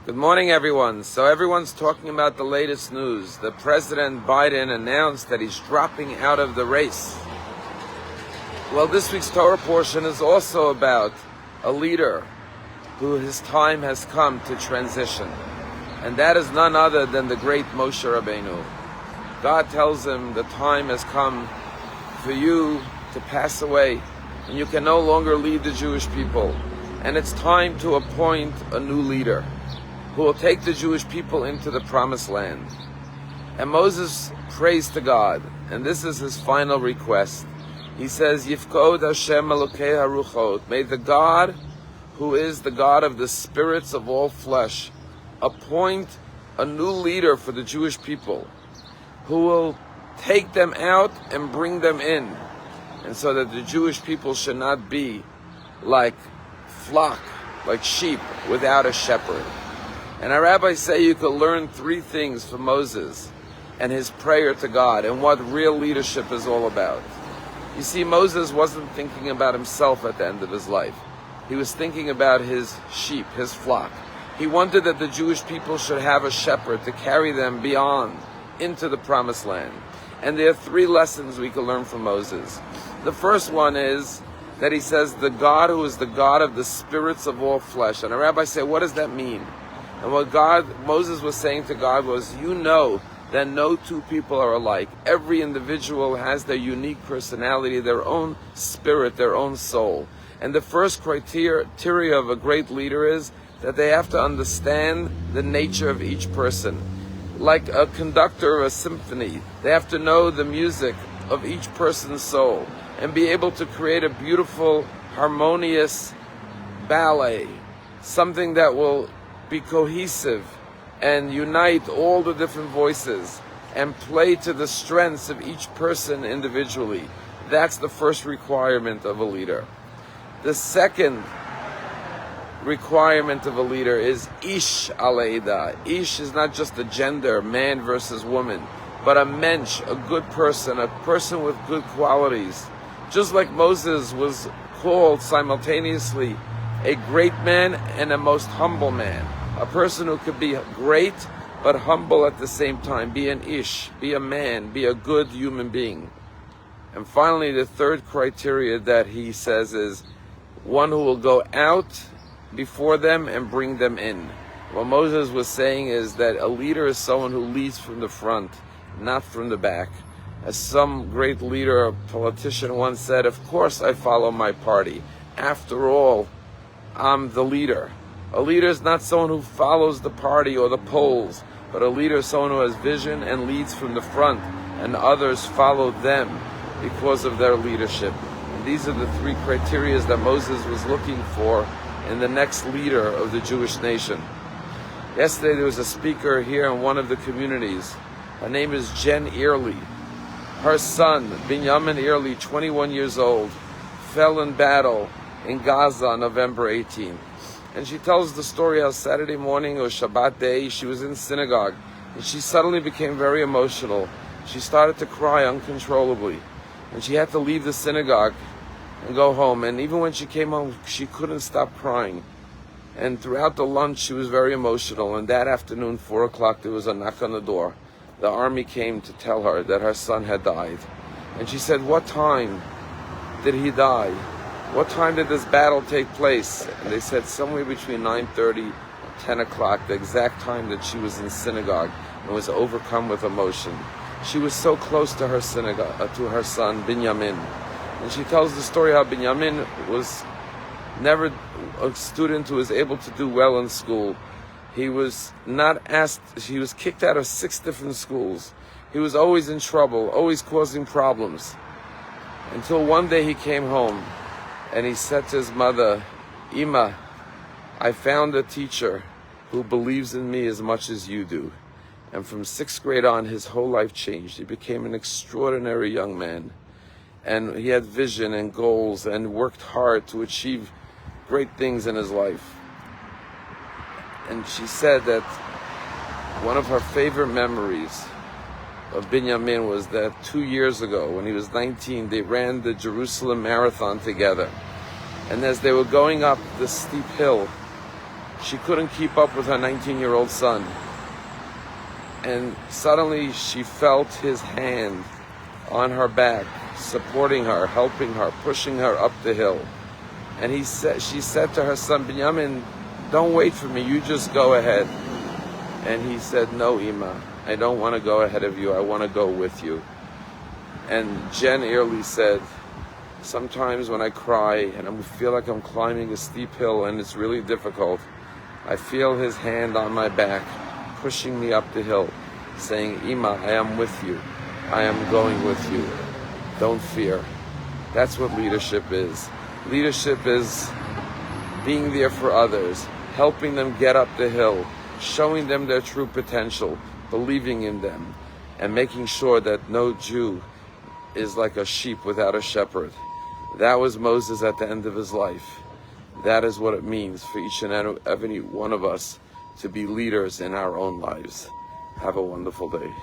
Good morning, everyone. So everyone's talking about the latest news. The President Biden announced that he's dropping out of the race. Well, this week's Torah portion is also about a leader who his time has come to transition. And that is none other than the great Moshe Rabbeinu. God tells him the time has come for you to pass away and you can no longer lead the Jewish people. And it's time to appoint a new leader who will take the Jewish people into the promised land. And Moses prays to God, and this is his final request. He says, Yifkod Hashem Elokei Haruchot, may the God who is the God of the spirits of all flesh appoint a new leader for the Jewish people who will take them out and bring them in, and so that the Jewish people should not be like flock, like sheep without a shepherd. And our rabbis say you could learn three things from Moses and his prayer to God and what real leadership is all about. You see, Moses wasn't thinking about himself at the end of his life. He was thinking about his sheep, his flock. He wanted that the Jewish people should have a shepherd to carry them beyond into the promised land. And there are three lessons we can learn from Moses. The first one is that he says, the God who is the God of the spirits of all flesh. And our rabbis say, what does that mean? And what Moses was saying to God was, you know that no two people are alike. Every individual has their unique personality, their own spirit, their own soul. And the first criteria of a great leader is that they have to understand the nature of each person. Like a conductor of a symphony, they have to know the music of each person's soul and be able to create a beautiful, harmonious ballet, something that will be cohesive and unite all the different voices and play to the strengths of each person individually. That's the first requirement of a leader. The second requirement of a leader is ish aleida. Ish is not just a gender, man versus woman, but a mensch, a good person, a person with good qualities. Just like Moses was called simultaneously a great man and a most humble man. A person who could be great but humble at the same time. Be an ish, be a man, be a good human being. And finally, the third criteria that he says is one who will go out before them and bring them in. What Moses was saying is that a leader is someone who leads from the front, not from the back. As some great leader, a politician once said, of course I follow my party. After all, I'm the leader. A leader is not someone who follows the party or the polls, but a leader is someone who has vision and leads from the front, and others follow them because of their leadership. And these are the three criteria that Moses was looking for in the next leader of the Jewish nation. Yesterday there was a speaker here in one of the communities. Her name is Jen Early. Her son, Binyamin Early, 21 years old, fell in battle in Gaza on November 18th. And she tells the story how Saturday morning or Shabbat day, she was in synagogue, and she suddenly became very emotional. She started to cry uncontrollably, and she had to leave the synagogue and go home. And even when she came home, she couldn't stop crying. And throughout the lunch, she was very emotional. And that afternoon, 4 o'clock, there was a knock on the door. The army came to tell her that her son had died. And she said, what time did he die? What time did this battle take place? And they said somewhere between 9:30 and 10 o'clock, the exact time that she was in synagogue and was overcome with emotion. She was so close to her synagogue, to her son, Binyamin. And she tells the story how Binyamin was never a student who was able to do well in school. He was not asked, he was kicked out of 6 different schools. He was always in trouble, always causing problems. Until one day he came home and he said to his mother, Ima, I found a teacher who believes in me as much as you do. And from 6th grade on, his whole life changed. He became an extraordinary young man. And he had vision and goals and worked hard to achieve great things in his life. And she said that one of her favorite memories of Binyamin was that 2 years ago, when he was 19, they ran the Jerusalem Marathon together. And as they were going up the steep hill, She couldn't keep up with her 19-year-old son. And suddenly she felt his hand on her back, supporting her, helping her, pushing her up the hill. And she said to her son, Binyamin, don't wait for me, you just go ahead. And he said, no, Ima, I don't want to go ahead of you, I want to go with you. And Jen Early said, sometimes when I cry and I feel like I'm climbing a steep hill and it's really difficult, I feel his hand on my back, pushing me up the hill, saying, Ima, I am with you. I am going with you. Don't fear. That's what leadership is. Leadership is being there for others, helping them get up the hill, showing them their true potential, believing in them, and making sure that no Jew is like a sheep without a shepherd. That was Moses at the end of his life. That is what it means for each and every one of us to be leaders in our own lives. Have a wonderful day.